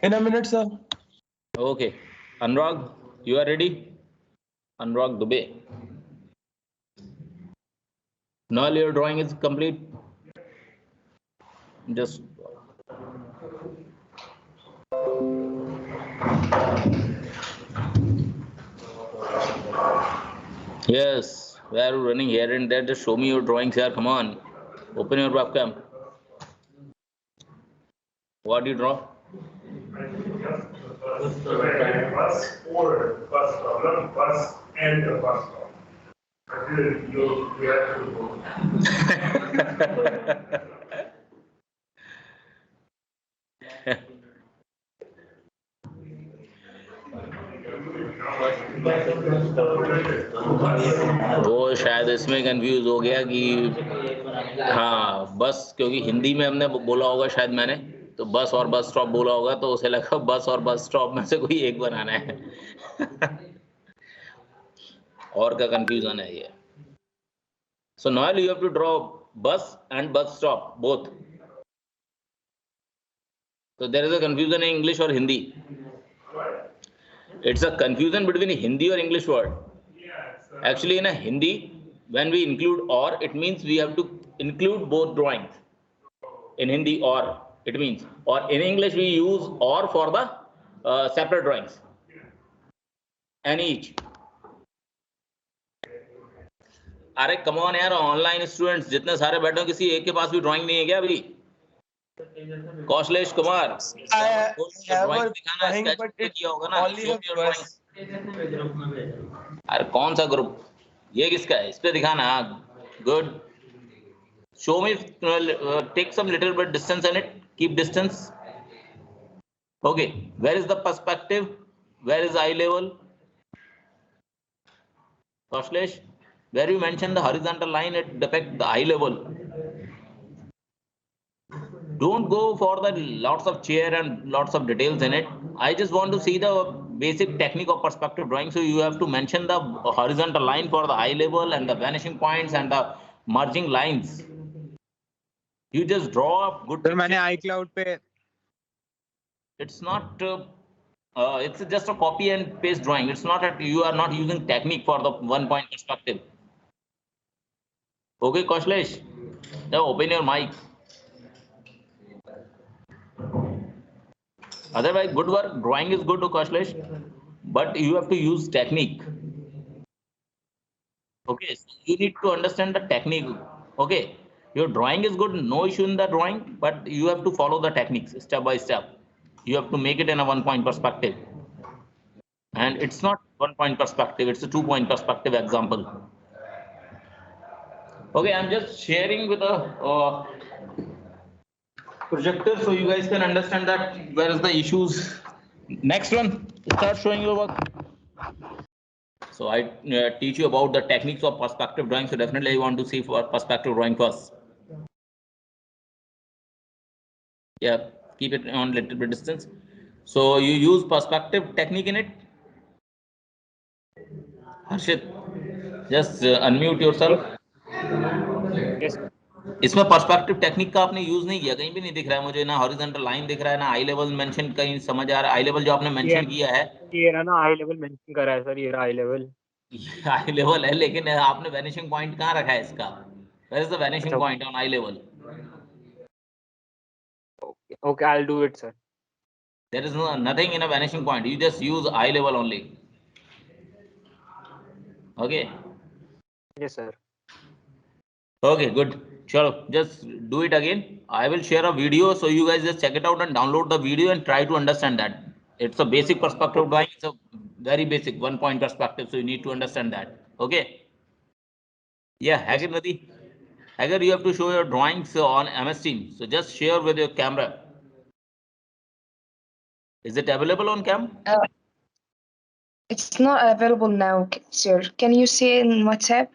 In a minute, sir. Okay. Anurag, you are ready? Anurag Dubey. Now your drawing is complete. Just yes, where are you running here and there? Just show me your drawings here. Come on. Open your webcam. What do you draw? Bus or bus stop, not bus and a bus stop. You have to go. वो शायद इसमें confuse हो गया कि हाँ बस, क्योंकि हिंदी में हमने बोला होगा शायद मैंने, तो बस और बस स्टॉप बोला होगा, तो उसे लगा बस और बस स्टॉप में से कोई एक बनाना है। और का कंफ्यूजन है ये। So now you have to draw bus and bus stop both. So there is a confusion in English or Hindi. It's a confusion between Hindi or English word. Actually in a Hindi, when we include or, it means we have to include both drawings. In Hindi or, it means, or in English we use or for the separate drawings. And each. अरे come on यार, online students जितने सारे बैठे हो, किसी एक के पास भी ड्राइंग नहीं है क्या अभी? कौशलेश कुमार, ड्राइंग दिखाना, स्केच किया होगा ना? अरे कौन सा ग्रुप? ये किसका है? इस पे दिखाना। Good, show me, take some little bit distance in it, keep distance. Okay, where is the perspective, where is eye level? Koslesh, where you mention the horizontal line, it depicts the eye level. Don't go for the lots of chair and lots of details in it. I just want to see the basic technique of perspective drawing. So you have to mention the horizontal line for the eye level and the vanishing points and the merging lines. You just draw a good picture. मैंने iCloud पे. It's not. It's just a copy and paste drawing. It's not that you are not using technique for the 1 point perspective. Okay, Koslesh, now open your mic. Otherwise, good work. Drawing is good to Koslesh, but you have to use technique. Okay, so you need to understand the technique. Okay, your drawing is good, no issue in the drawing, but you have to follow the techniques step by step. You have to make it in a 1 point perspective. And it's not 1 point perspective, it's a 2 point perspective example. Okay, I'm just sharing with a projector so you guys can understand that where is the issues. Next one, start showing your work. So I teach you about the techniques of perspective drawing. So definitely I want to see for perspective drawing first. Yeah, keep it on little bit distance. So you use perspective technique in it. Harshit, just unmute yourself. Yes. इसमें perspective technique का आपने use नहीं किया, कहीं भी नहीं दिख रहा है मुझे, ना हॉरिजॉन्टल लाइन दिख रहा है, ना आई लेवल मेंशन कहीं समझ आ रहा है। आई लेवल जो आपने मेंशन किया है, ये रहा ना आई लेवल मेंशन करा है सर, ये रहा आई लेवल। आई लेवल है, लेकिन आपने वैनिशिंग पॉइंट कहाँ रखा है इसका? Where is the vanishing point on eye level? Okay, I'll do it, sir. There is nothing in a vanishing point. You just use eye level only. Okay. Yes, sir. Okay, good. Chalo, just do it again. I will share a video, so you guys just check it out and download the video and try to understand that. It's a basic perspective drawing. It's a very basic 1 point perspective, so you need to understand that. Okay. Yeah, Hagar Nadi. Hagar, you have to show your drawings on MS Teams. So just share with your camera. Is it available on cam? It's not available now, sir. Can you see it in WhatsApp?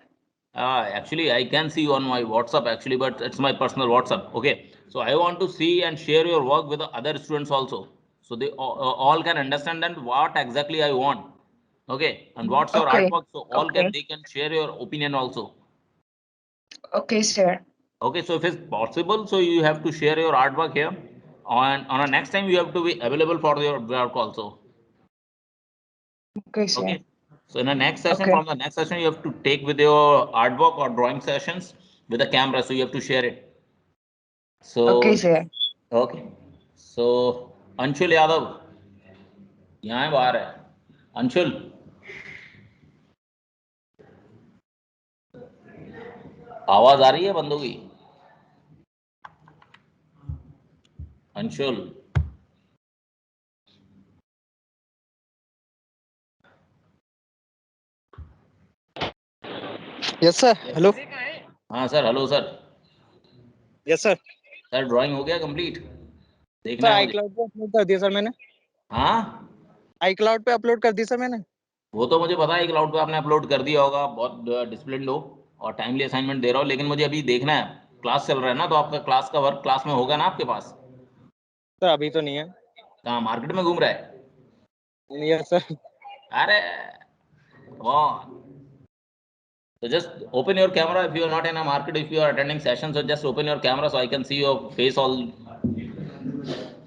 Actually, I can see you on my WhatsApp actually, but it's my personal WhatsApp. Okay. So I want to see and share your work with the other students also. So they all can understand and what exactly I want. Okay. And what's your artwork? So all they can share your opinion also. Okay, sir. Okay. So if it's possible, so you have to share your artwork here. on a next time you have to be available for your work also. Okay, sir. Okay. So in the next session, Okay. from the next session, you have to take with your artwork or drawing sessions with a camera. So you have to share it. So Okay, sir. okay. So Anshul Yadav, यहाँ बाहर है. अंशुल, आवाज आ रही है बंदों की? Anshul, yes sir. Hello. हाँ sir, hello sir. Yes sir. Sir drawing हो गया कंप्लीट? देखना सर है आई मुझे. क्लाउड पे अपलोड कर दिया सर मैंने. हाँ, आई क्लाउड पे अपलोड कर दी सर मैंने. वो तो मुझे पता है क्लाउड पे आपने अपलोड कर दिया होगा. बहुत डिसिप्लिन्ड हो और टाइमली असाइनमेंट दे रहा हो, लेकिन मुझे अभी देखना है. क्लास चल रहा है ना, तो आपका क्लास का वर्क क्लास में होगा ना आपके पास? सर अभी तो नहीं है. कहाँ, मार्केट में घूम रहा है? Yes sir. अरे वाह. So just open your camera if you are not in a market, if you are attending sessions, so just open your camera so I can see your face all.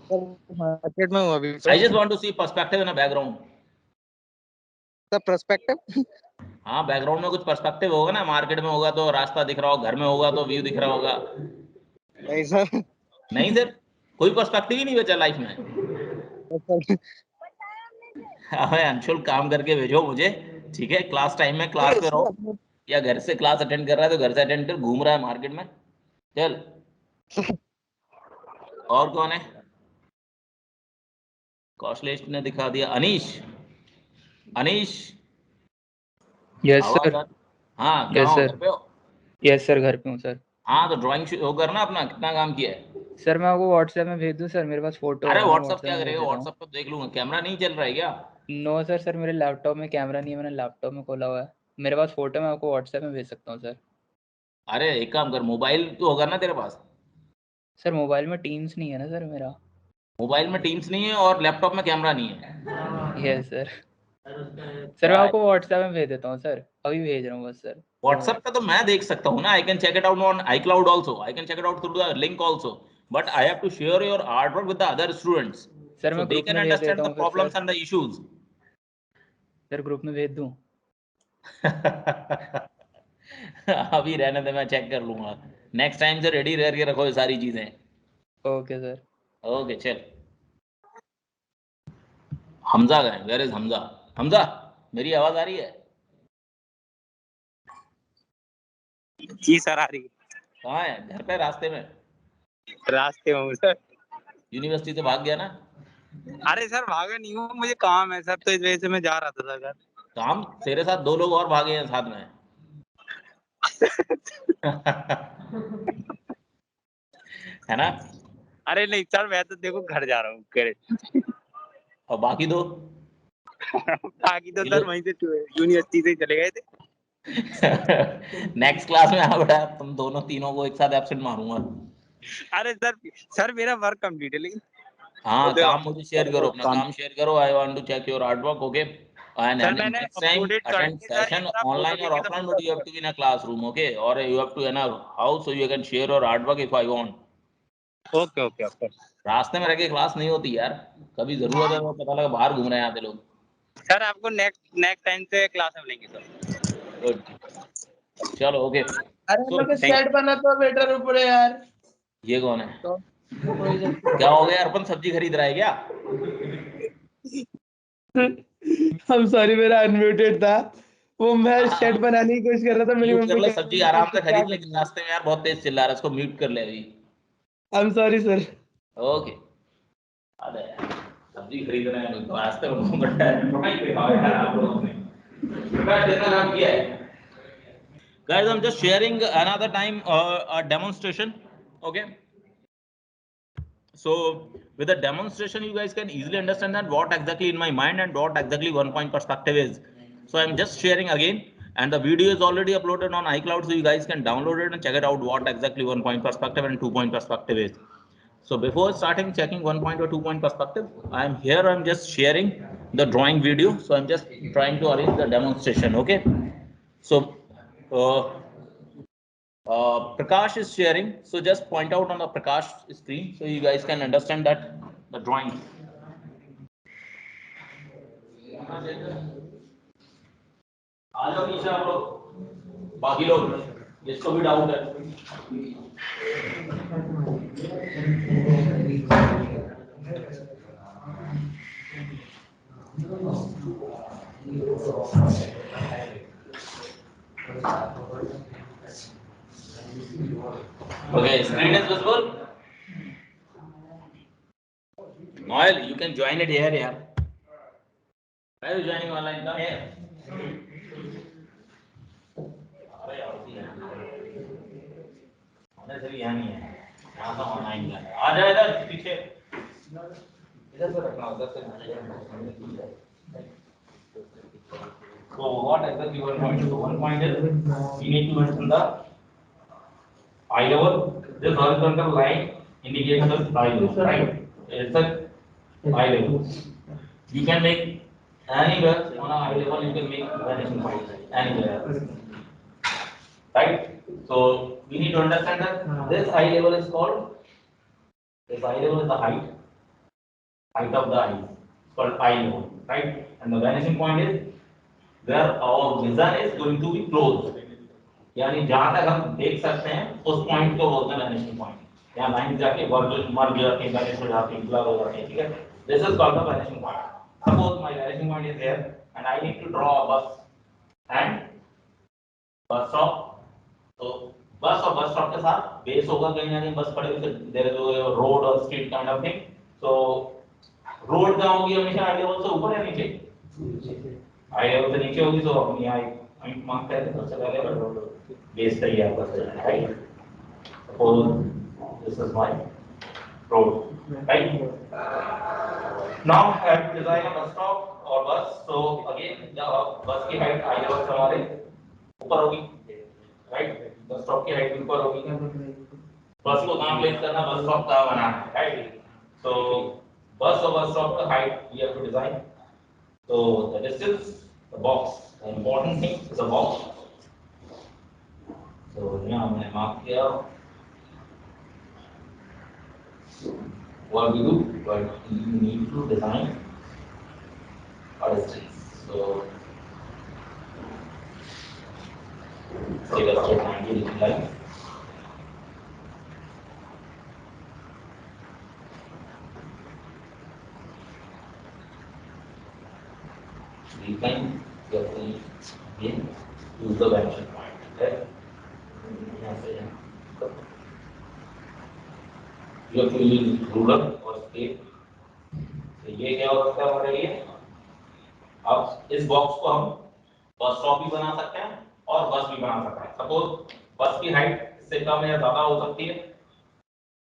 Sir market में हूँ अभी I sir. just want to see perspective in a background. Sir perspective. हाँ, background में कुछ perspective होगा ना. Market में होगा तो रास्ता दिख रहा हो, घर में होगा तो व्यू दिख रहा होगा. नहीं सर. नहीं सर, कोई पर्सपेक्टिव ही नहीं बचा लाइफ में. अबे अंशुल, काम करके भेजो मुझे, ठीक है? क्लास टाइम में क्लास पे रहो, या घर से क्लास अटेंड कर रहा है तो घर से अटेंड कर. घूम रहा है मार्केट में, चल. और कौन है? कौशलेश ने दिखा दिया. अनीश, अनीश. यस आवाज सर. आ. हाँ, यस कहाँ हो? सर. घर पे हो? यस सर, घर पे हूँ सर. हाँ, तो ड्राइंग वो करना अपना. कितना काम किया है? सर मैं आपको व्हाट्सएप में भेज दूँ सर, मेरे पास फोटो अरे है, मैं व्हाट्सअप व्हाट्सएप क्या में भेज करेगा? देता हूँ. व्हाट्सअप पे देख लूंगा. कैमरा नहीं चल रहा है क्या? नो सर, सर मेरे लैपटॉप में कैमरा नहीं है, मैंने लैपटॉप में खोला हुआ है. मेरे पास फोटो, मैं आपको व्हाट्सएप में भेज सकता हूँ सर. अरे एक काम कर, मोबाइल तो होगा ना तेरे पास? सर मोबाइल में टीम्स नहीं है ना सर मेरा. मोबाइल में टीम्स नहीं है और लैपटॉप में कैमरा नहीं है. Yes sir. सर मैं आपको व्हाट्सएप में भेज देता हूँ सर, अभी भेज रहा हूँ बस सर. व्हाट्सएप पे तो मैं देख सकता हूँ ना. I can check it out on iCloud also. I can check it out through the link also. But I have to share your art work with the other students sir so मैं they group can में भेज understand देता the हूँ फिर problems सर. and the issues. Sir group में भेज दूँ? अभी रहने दे, मैं चेक कर लूंगा. नेक्स्ट टाइम से रेडी रह के रखो ये सारी चीजें. Okay sir. ओके चल. हमजा गए. Where is Hamza? हमजा, मेरी आवाज आ रही है? जी सर आ रही है. कहाँ है? घर पे, रास्ते में? रास्ते में हूँ सर. यूनिवर्सिटी से भाग गया ना? अरे सर भागा नहीं हूँ, मुझे काम है सर, तो इस वजह से मैं जा रहा था सर. काम? तेरे साथ 2 लोग और भागे हैं साथ में. है ना? अरे नहीं सर, मैं तो देखो घर जा रहा हूँ करे. और बाकी 2? बाकी तो सर वहीं से यूनिवर्सिटी से चले गए थे. नेक्स्ट क्लास में आ बेटा, तुम दोनों तीनों को एक साथ एब्सेंट मारूंगा. अरे सर मेरा वर्क कंप्लीट है लेकिन. हाँ, काम मुझे शेयर करो, अपना काम शेयर करो. I want to check your art work. Okay, and sir मैंने next time अपलोडेड कर attend दिया सर, session एक बार online or photo offline, but you have to be in a classroom, okay, or you have to in a house so you can share your artwork if I want. Okay okay okay. रास्ते में रह के class नहीं होती यार. कभी जरूरत है तो पता लगा बाहर घूम रहे हैं आते लोग. सर आपको नेक्स्ट टाइम से क्लास में लेंगे सर. गुड, चलो ओके. अरे हम लोग सेट बना तो बेटर ऊपर यार. ये कौन है? तो क्या हो गया? अर्पण सब्जी खरीद रहा है क्या? हम सॉरी, मेरा अनम्यूटेड था. वो मैं शर्ट बनाने की कोशिश कर रहा था. मेरी म्यूट कर मम्मी ले. सब्जी आराम से खरीद, लेकिन रास्ते में यार बहुत तेज चिल्ला रहा है. इसको म्यूट कर ले अभी. I am sorry sir. Okay. अरे सब्जी खरीद रहे हैं तो रास्ते में घूम रहा है. ड्राइंग दिखाओ यार आप लोगों ने. प्रकाश कितना काम किया है? Guys, I'm just sharing another time a demonstration. Okay. So with the demonstration, you guys can easily understand that what exactly in my mind and what exactly 1 point perspective is. So I'm just sharing again, and the video is already uploaded on iCloud, so you guys can download it and check it out what exactly 1 point perspective and 2 point perspective is. So before starting checking 1 point or 2 point perspective, I'm just sharing the drawing video. So I'm just trying to arrange the demonstration. Okay. So Prakash is sharing, so just point out on the Prakash screen so you guys can understand that the drawing. आ जाओ नीचे आप लोग, बाकी लोग जिसको भी doubt है. Okay, screen is visible. Noel, you can join it here, yeah. Why are you joining online? Come here. यहाँ नहीं है, यहाँ तो ऑनलाइन है. आ जाए इधर पीछे, इधर से रखना, उधर से. So what exactly one point? So one point is we need to mention the eye level. This horizontal line indicates the eye level, right? It's a eye level. You can make anywhere on a eye level. You can make vanishing point anywhere, right? So we need to understand that this eye level is called. This eye level is the height of the eye. It's called eye level, right? And the vanishing point is where our vision is going to be closed. यानी जहां तक हम देख सकते हैं उस point को बोलते हैं वैनिशिंग पॉइंट. यहाँ लाइन जाके वर्ग मर जाती है, वैनिश हो जाती है, ब्लर हो जाती है, ठीक है. This is called the vanishing point. Suppose my vanishing point is there and I need to draw a bus and bus stop. तो बस और बस स्टॉप के साथ बेस होगा कहीं ना कहीं, बस खड़े हुए, देयर इज रोड और street kind of thing. So road कहाँ होगी हमेशा, आई लेवल से ऊपर या नीचे? आई लेवल से नीचे होगी. तो हम यहाँ पॉइंट मार्क करते हैं सबसे पहले, बेस तैयार करते हैं, right. Suppose this is my road, right. Now I have to design a bus stop और बस. सो अगेन बस की हाइट आई लेवल से हमारे ऊपर होगी, राइट. बस स्टॉप की हाइट ऊपर होगी. बस को कहां प्लेस करना, बस स्टॉप कहां बनाना है, राइट. सो बस और बस स्टॉप का height we have to design. So the distance, the box, the important thing is the box. So here I'm going to mark here. What we do, but you need to design a distance. So take a straight 90-degree line. We can carefully again use the vanishing point. Okay? You have to use ruler or scale. तो ये क्या हो सकता है हमारे लिए? अब इस बॉक्स को हम बस स्टॉप भी बना सकते हैं और बस भी बना सकते हैं. सपोज बस की हाइट इससे कम या ज्यादा हो सकती है.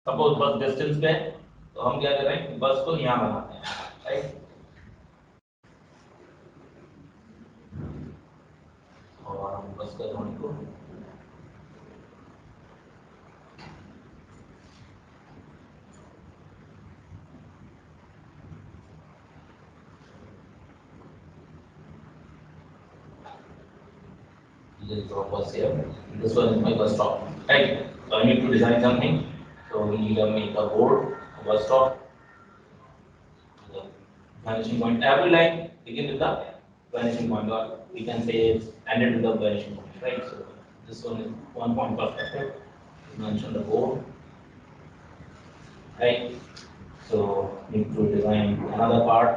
सपोज बस डिस्टेंस पे है तो हम क्या करें, बस को यहाँ बनाते हैं, राइट. और हम बस का ड्राइंग को this drop bus here. This one is my bus stop, right? So I need to design something. So we need to make a board, a bus stop, the vanishing point. Every line begin with the vanishing point, or we can say it's ended with the vanishing point, right? So this one is one point perspective. We mention the board, right? So need to design another part,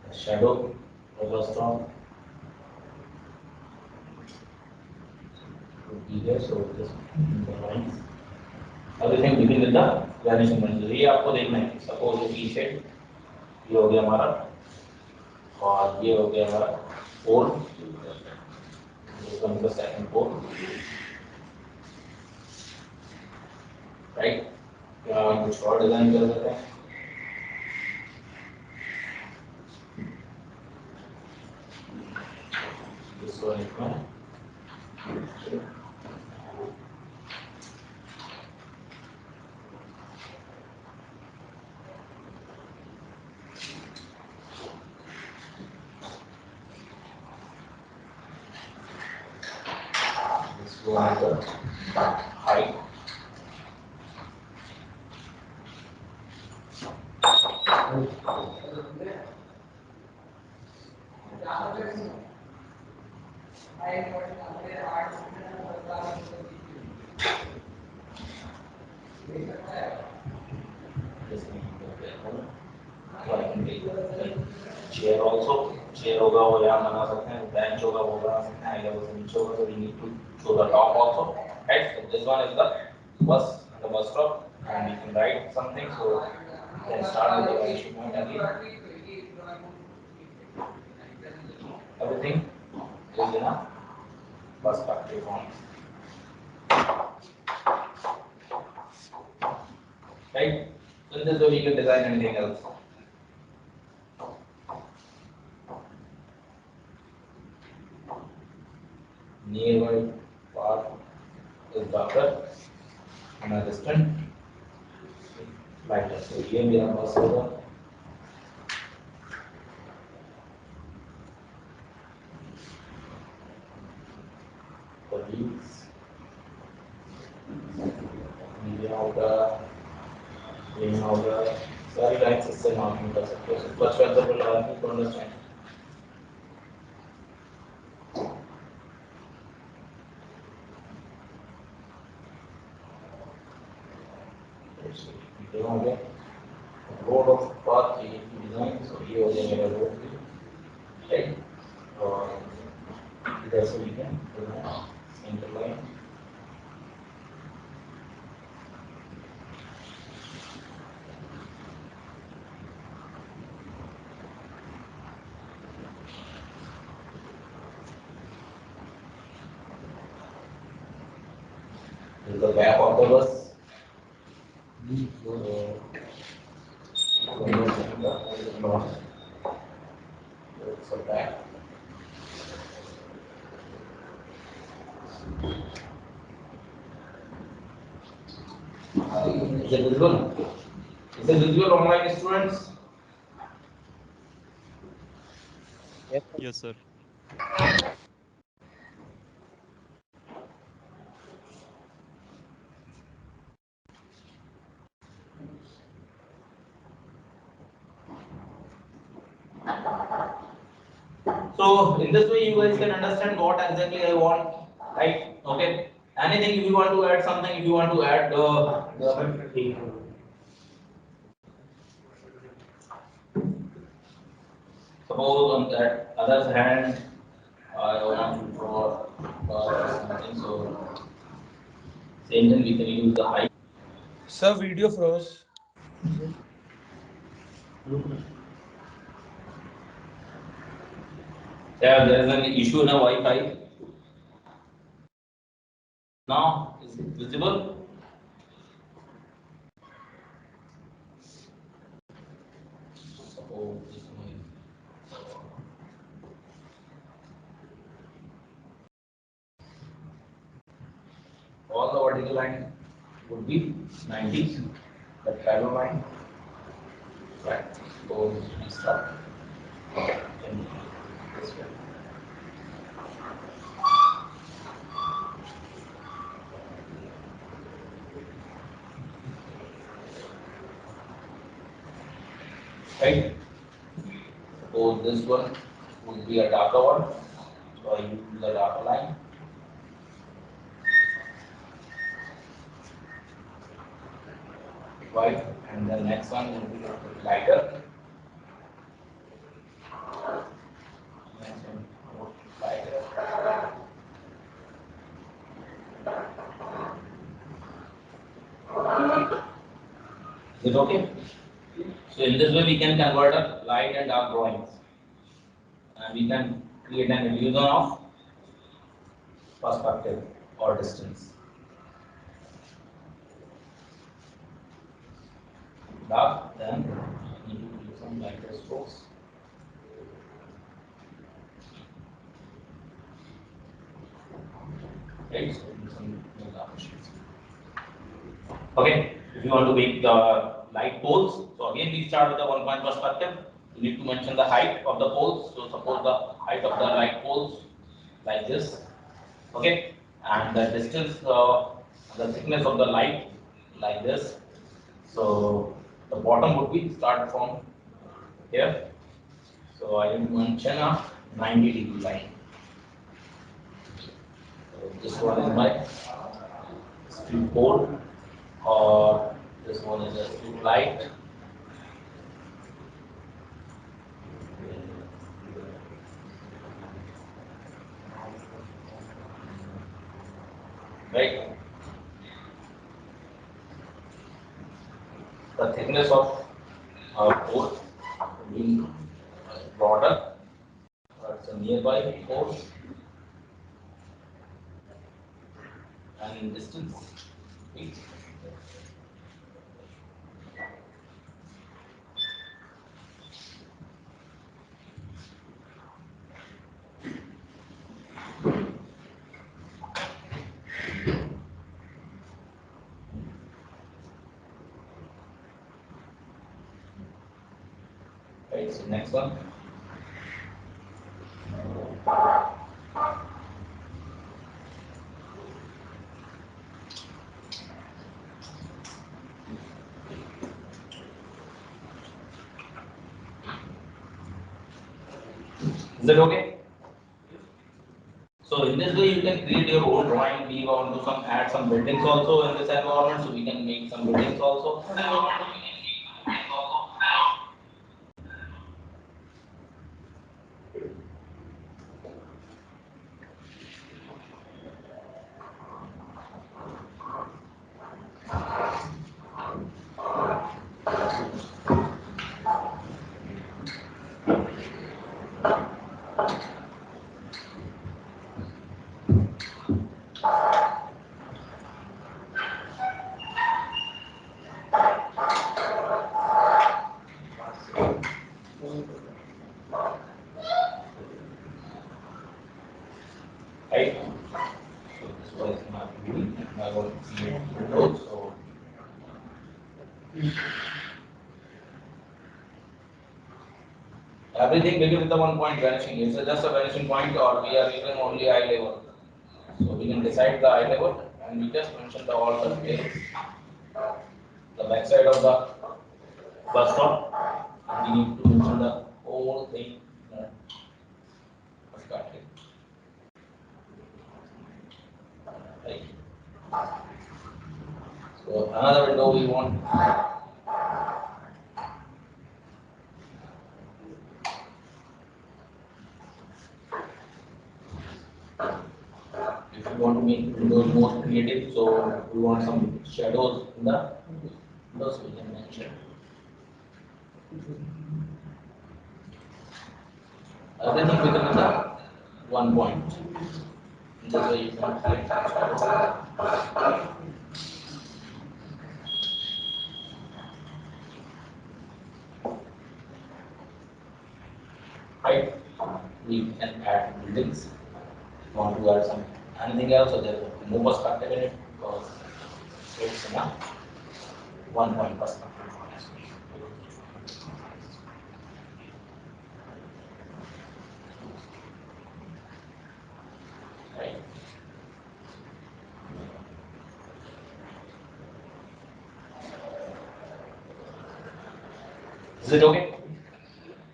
a shadow of bus stop. Here, so this the lines. Everything begin with the vanishing point. ये आपको देखना है. Suppose ये पीछे ये हो गया हमारा और ये हो गया हमारा pole. This one is the second pole, right? क्या हम कुछ और डिजाइन कर सकते हैं? This one is my one is the height. Chair also chair होगा वो यहाँ बना सकते हैं बेंच होगा वो बना सकते हैं या वो नीचे होगा so we need to show the top also right so this one is the bus and the bus stop and we can write something so we can start with the vanishing point again everything is in a perspective form right so in this way we can design anything else nearby part is darker and a distant lighter. So ये मेरा बस होगा colleagues ये होगा सारी lines इससे marking कर सकते हो बस वैसे को लगा के तो अंडरस्टैंड ये हो गया road of path design so ये हो गया मेरा road right और इधर से भी क्या center line this is the back of the bus so back is it visible online students Yes, sir. so in this way you guys can understand what exactly I want right okay anything if you want to add something if you want to add suppose on that other hand I want to draw something so same thing we can use the height Sir, video froze. yeah there is an issue in a Wi-Fi now is it visible suppose this one is all the vertical line would be 90 the parallel line right so we start in this way right suppose this one would be a darker one so I use the darker line white and the next one will be lighter next one lighter is it okay so in this way we can convert a light and dark drawings and we can create an illusion of perspective or distance dark then we need to use some lighter strokes right so some more dark shades okay if you want to make the light poles so again we start with the 1 point perspective you need to mention the height of the poles so suppose the height of the light poles like this okay and the distance, the thickness of the light like this. So the bottom would be start from here. So I will mention a 90-degree line. So this one is my street pole, or this one is a street light. Right? The thickness of pole will be broader, it's a nearby pole, and in distance, we right, so next one. Is it okay? So in this way you can create your own drawing. We want to add some buildings also in this environment, so we can make some buildings also. Right? So this was my view. I want to create windows. So everything begins with the 1 point vanishing. Is it just a vanishing point, or we are using only eye level? So we can decide the eye level, and we just mention the all the details. The back side of the bus stop, and we need to mention the whole thing. Right. So another window we want. If you want to make windows more creative, so we want some shadows in the windows, we can mention. Everything becomes the 1 point. This way you can create shadows. Right? We can add buildings. Want to add some anything else, or there no perspective in it, because it's enough 1 point perspective. Right? Is it okay?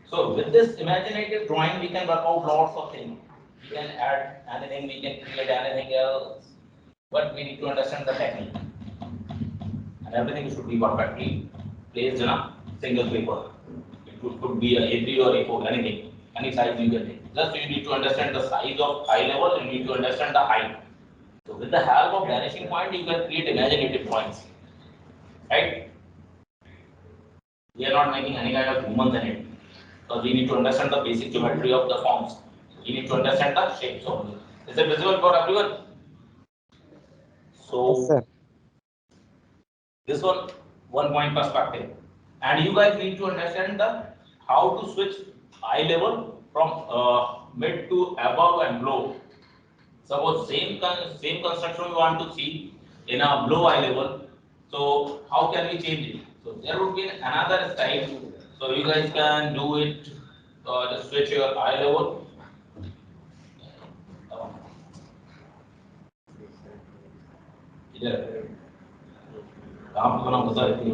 So with this imaginative drawing, we can work out lots of things. We can add anything, we can create anything else, but we need to understand the technique. And everything should be perfectly placed in a single paper. It could be a A3 or A4, anything, any size you can take. Just you need to understand the size of eye level, and you need to understand the height. So with the help of vanishing point, you can create imaginative points. Right? We are not making any kind of humans in it. So we need to understand the basic geometry of the forms. We need to understand the shapes of them. Is it visible for everyone? So Yes, sir. this one point perspective, and you guys need to understand the how to switch eye level from mid to above and below. Suppose same construction we want to see in a below eye level. So how can we change it? So there would be another style. So you guys can do it. Just switch your eye level. कहाँ पे बनाऊँ बता रही थी।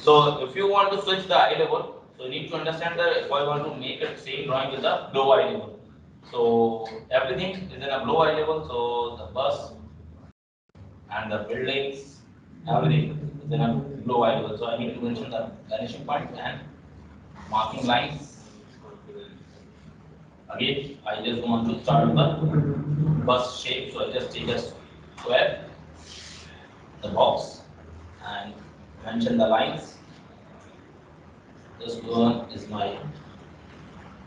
So if you want to switch the eye level, so you need to understand that if I want to make it same drawing with the low eye level. So everything is in a low eye level. So the bus and the buildings, everything is in a low eye level. So I need to mention the vanishing point and marking lines. Again, I just want to start with the bus shape. So I just take a square, the box, and mention the lines. This one is my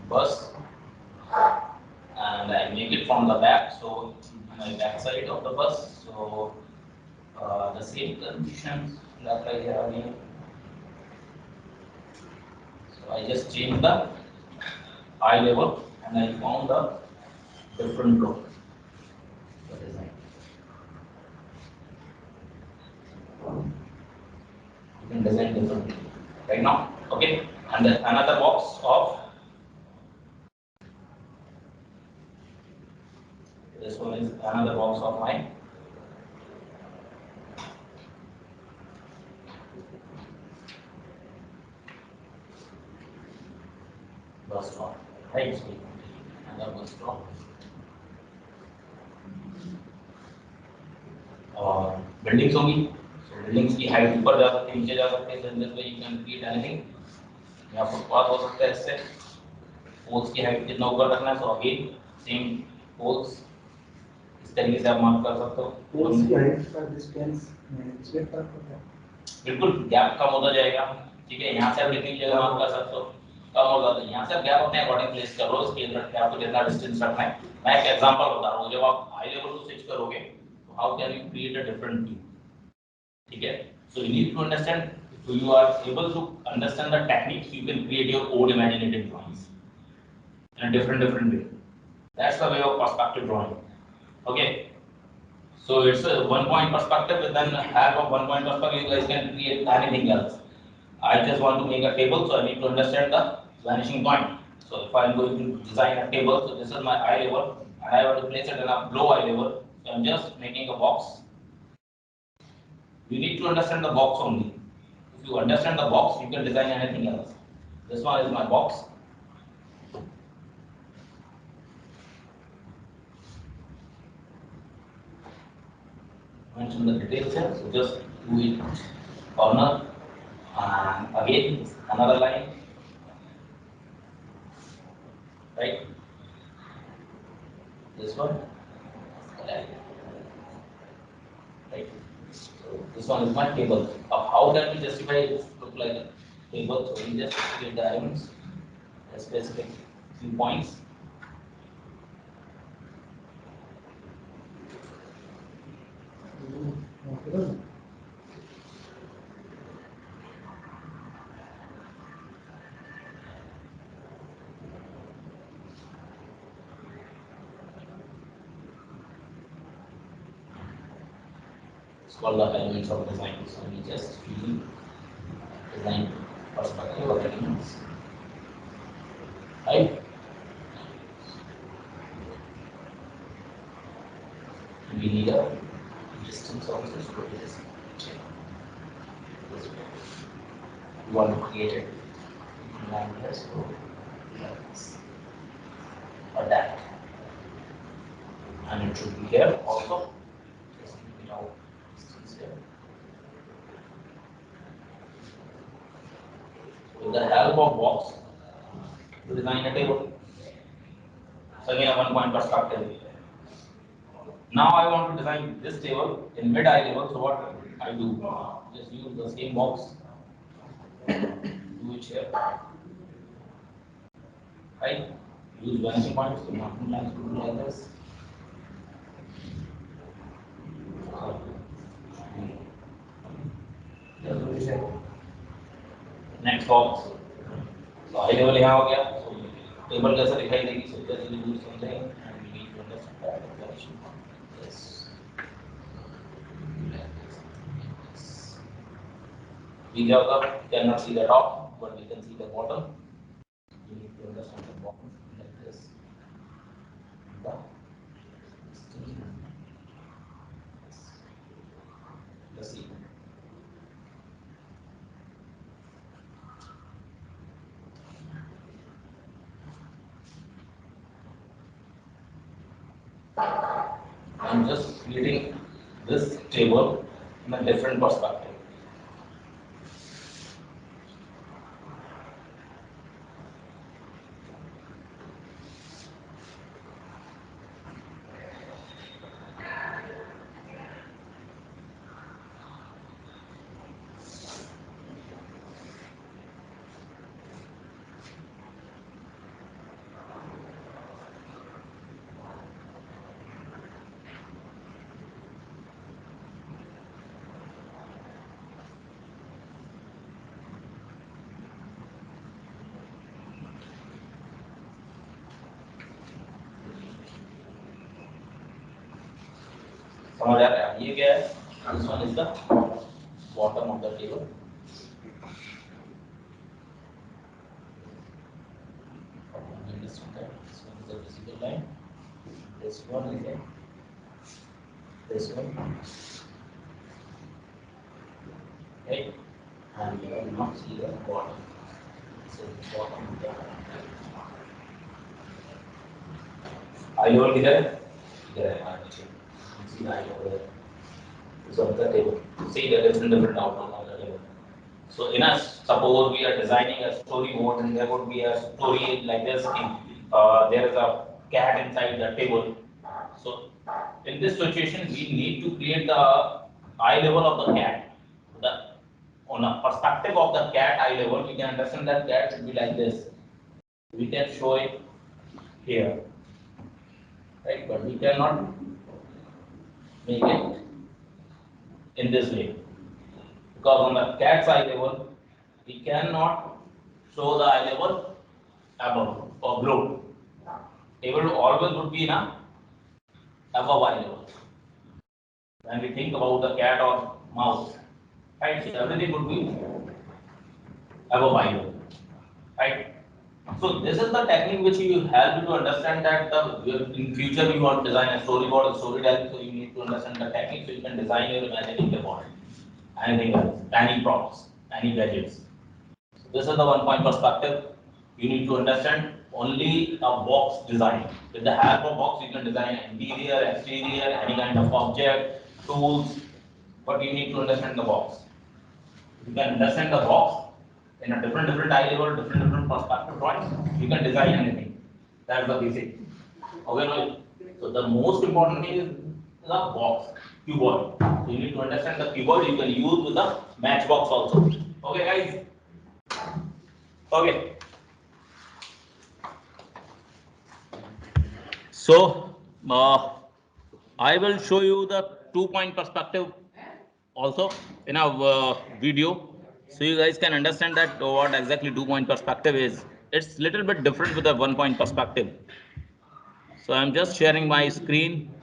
bus, and I make it from the back, so my back side of the bus. So the same conditions apply here again. So I just change the eye level and I found the different row. The design. You can design differently right now. Okay, and then another box of this one is another box of my bus stop, right? So another bus stop. और buildings होंगी, so buildings की height ऊपर जा सकते हैं, नीचे जा सकते हैं, so in this way you can create anything. यहाँ फुटपाथ हो सकता है इससे, पोल्स की हाइट कितना ऊपर रखना है, so again सेम पोल्स इस तरीके से आप मार्क कर सकते हो. पोल्स की हाइट का डिस्टेंस इसमें फर्क होता है. बिल्कुल गैप कम होता जाएगा, ठीक है. यहाँ से आप कितनी जगह मार्क कर सकते हो, कम हो जाता है. यहाँ से आप गैप अपने अकॉर्डिंग प्लेस कर लो, इसके अंदर आपको कितना डिस्टेंस रखना है. मैं एक एग्जांपल बता रहा हूँ, जब आप हाई लेवल को स्विच करोगे how can you create a different view? Okay, so you need to understand, if you are able to understand the techniques, you can create your own imaginative drawings in a different way. That's the way of perspective drawing. Okay, so it's a one point perspective, and then half of one point perspective you guys can create anything else. I just want to make a table, so I need to understand the vanishing point. So if I'm going to design a table, so this is my eye level, and I want to place it in a low eye level. So I'm just making a box. You need to understand the box only. If you understand the box, you can design anything else. This one is my box. Mention the details here, so just do it corner, and again another line, right? This one, right? So this one is my table. How can we justify it look like a table? So we just create the items, a specific few points. It's called the elements of design. So we just design perspective of elements, right? We need a distance of this. We want to create it like this, or that, and it should be here also. With the help of box, to design a table. So again, a one point perspective. Now I want to design this table in mid eye level. So what I do? Just use the same box. Do it here. Right? Use vanishing points. So marking lines will be like this. Next box. So eye level यहाँ हो गया. So table कैसे दिखाई देगी? So just we do something and we need to understand that vanishing point. Yes. We cannot see the top, but we can see the bottom. You need to understand the bottom like this. I'm just creating this table in a different perspective. समझ आ रहा है? ये क्या है? This one is the bottom of the table. This one is the visible line. This one is the this one. Okay, and you will not see the bottom. So bottom of the eye level किधर है? इधर है नीचे. See the eye level there. It's on the table. See the different outline of the table. So in us, suppose we are designing a storyboard and there would be a story like this. There is a cat inside the table. So in this situation, we need to create the eye level of the cat. On a perspective of the cat eye level, we can understand that cat should be like this. We can show it here, right? But we cannot make it in this way. Because on the cat's eye level, we cannot show the eye level above or below. Table always would be above eye level. When we think about the cat or mouse, right? So everything would be above eye level, right? So this is the technique which will help you to understand that in future you want to design a storyboard or storytelling, so you need to understand the technique so you can design your imagining about it. Anything else, any props, any gadgets. So this is the 1 point perspective. You need to understand only a box design. With the help of box, you can design interior, exterior, any kind of object, tools, but you need to understand the box. You can understand the box in a different eye level, different perspective drawings. You can design anything. That's the basic. Okay, so the most important thing is the box, cuboid. So you need to understand the cuboid. You can use with the matchbox also. Okay, guys. Okay. So I will show you the 2-point perspective also in a video, so you guys can understand that what exactly 2-point perspective is. It's little bit different with the 1-point perspective. So I'm just sharing my screen.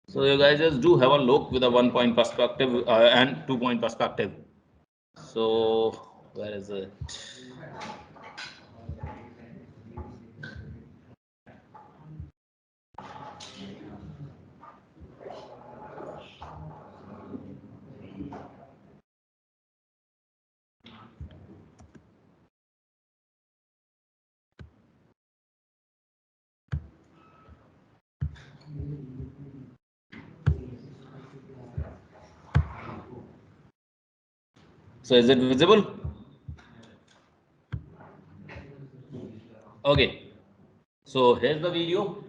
So you guys just do have a look with a 1-point perspective and 2-point perspective. So where is it? So is it visible? Okay. So here's the video.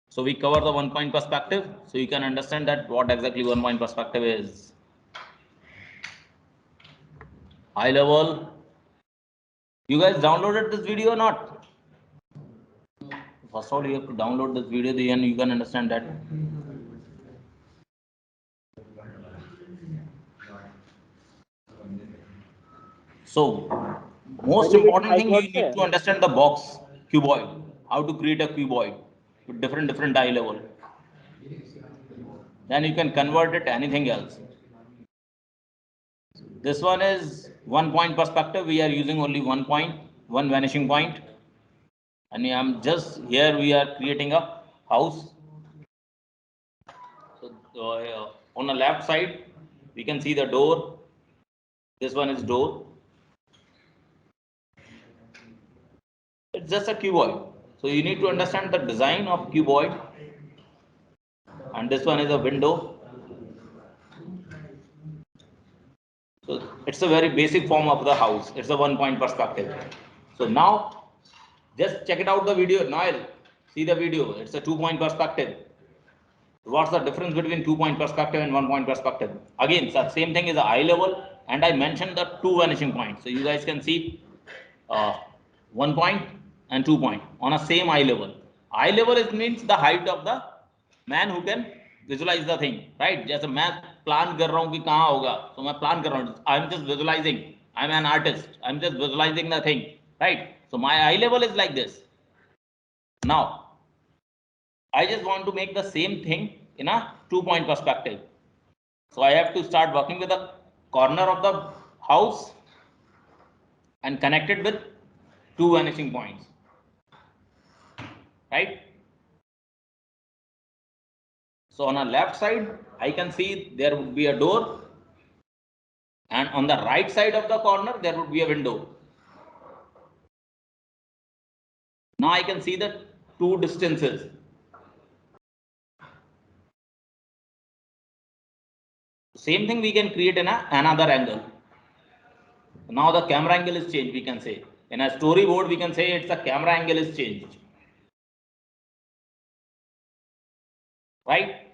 So we cover the 1-point perspective, so you can understand that what exactly 1-point perspective is. High level. You guys downloaded this video or not? First of all, you have to download this video, then you can understand that. So most important thing, you need to understand the box, cuboid, how to create a cuboid with different eye level. Then you can convert it to anything else. This one is 1-point perspective. We are using only 1 point, one vanishing point. And I'm just here, we are creating a house. So on the left side, we can see the door. This one is door. It's just a cuboid. So you need to understand the design of cuboid. And this one is a window. So it's a very basic form of the house. It's a 1-point perspective. So now just check it out the video. Noel, see the video. It's a 2-point perspective. What's the difference between 2-point perspective and 1-point perspective? Again, same thing is the eye level, and I mentioned the 2 vanishing points. So you guys can see 1 point and 2 point on a same eye level. Eye level is means the height of the man who can visualize the thing, right? जैसे मैं plan कर रहा हूँ कि कहाँ होगा, so मैं plan कर रहा हूँ. I'm just visualizing. I'm an artist. I'm just visualizing the thing, right? So my eye level is like this. Now I just want to make the same thing in a 2-point perspective. So I have to start working with the corner of the house and connect it with 2 vanishing points, right? So on a left side, I can see there would be a door, and on the right side of the corner, there would be a window. Now I can see the 2 distances. Same thing we can create in another angle. Now the camera angle is changed, we can say. In a storyboard, we can say it's a camera angle is changed. Right?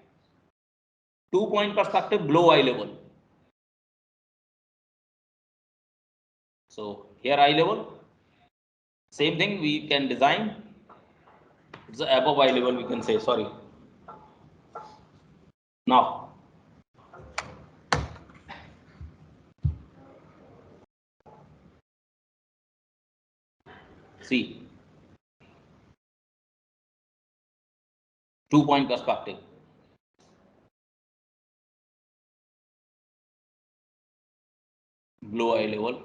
2-point perspective below eye level. So here eye level. Same thing we can design. It's above eye level, we can say, sorry. Now see, 2-point perspective. Below eye level.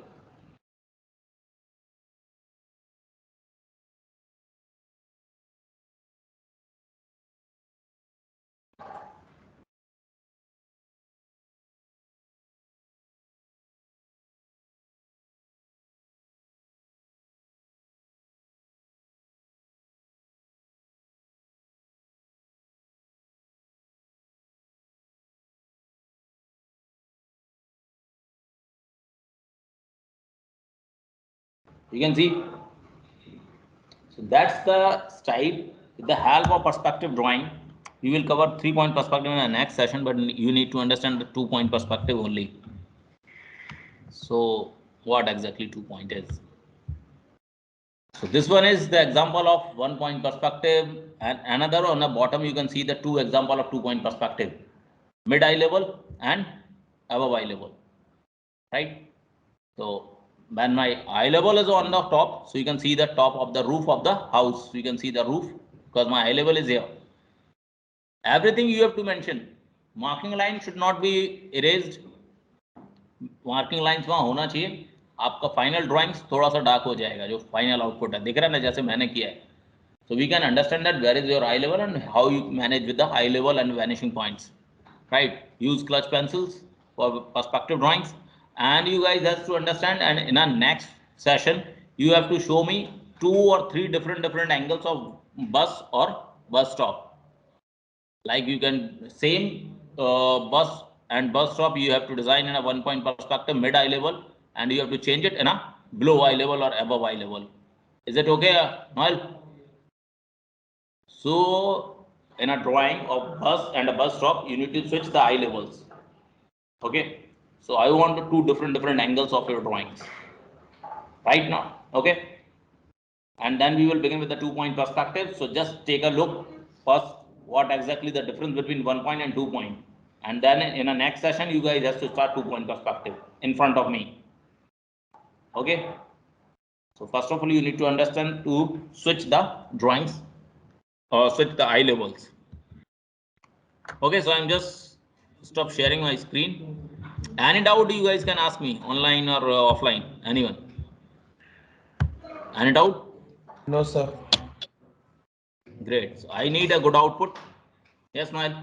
You can see. So that's the style. With the help of perspective drawing, we will cover 3-point perspective in the next session, but you need to understand the 2-point perspective only. So what exactly 2-point is? So this one is the example of 1-point perspective, and another on the bottom you can see the 2 example of 2-point perspective, mid eye level and above eye level, right? So when my eye level is on the top, so you can see the top of the roof of the house. So you can see the roof because my eye level is here. Everything you have to mention. Marking line should not be erased. Marking lines वहाँ होना चाहिए. आपका final drawings थोड़ा सा dark हो जाएगा जो final output है. दिख रहा है ना जैसे मैंने किया है. So we can understand that where is your eye level and how you manage with the eye level and vanishing points. Right? Use clutch pencils for perspective drawings. And you guys have to understand, and in our next session you have to show me 2 or 3 different angles of bus or bus stop. Like you can same bus and bus stop you have to design in a 1-point perspective mid eye level, and you have to change it in a below eye level or above eye level. Is it okay, Noel? So in a drawing of bus and a bus stop, you need to switch the eye levels. Okay. So I want 2 different angles of your drawings right now. Okay. And then we will begin with the 2-point perspective. So just take a look first what exactly the difference between 1 point and 2 point. And then in the next session, you guys have to start 2-point perspective in front of me. Okay. So first of all, you need to understand to switch the drawings or switch the eye levels. Okay. So I'm just stop sharing my screen. Any doubt you guys can ask me online or offline, anyone? Any doubt? No, sir. Great. So I need a good output. Yes, Noel.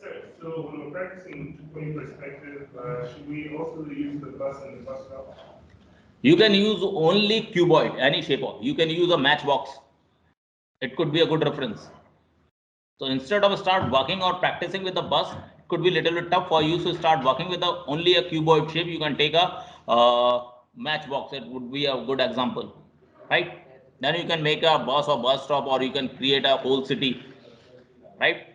Sir, so So when we're practicing two-point perspective, should we also use the bus and the bus stop? You can use only cuboid, any shape of. You can use a matchbox. It could be a good reference. So instead of start working or practicing with the bus, it could be a little bit tough for you to start working with only a cuboid shape. You can take a matchbox. It would be a good example, right? Then you can make a bus or bus stop, or you can create a whole city, right?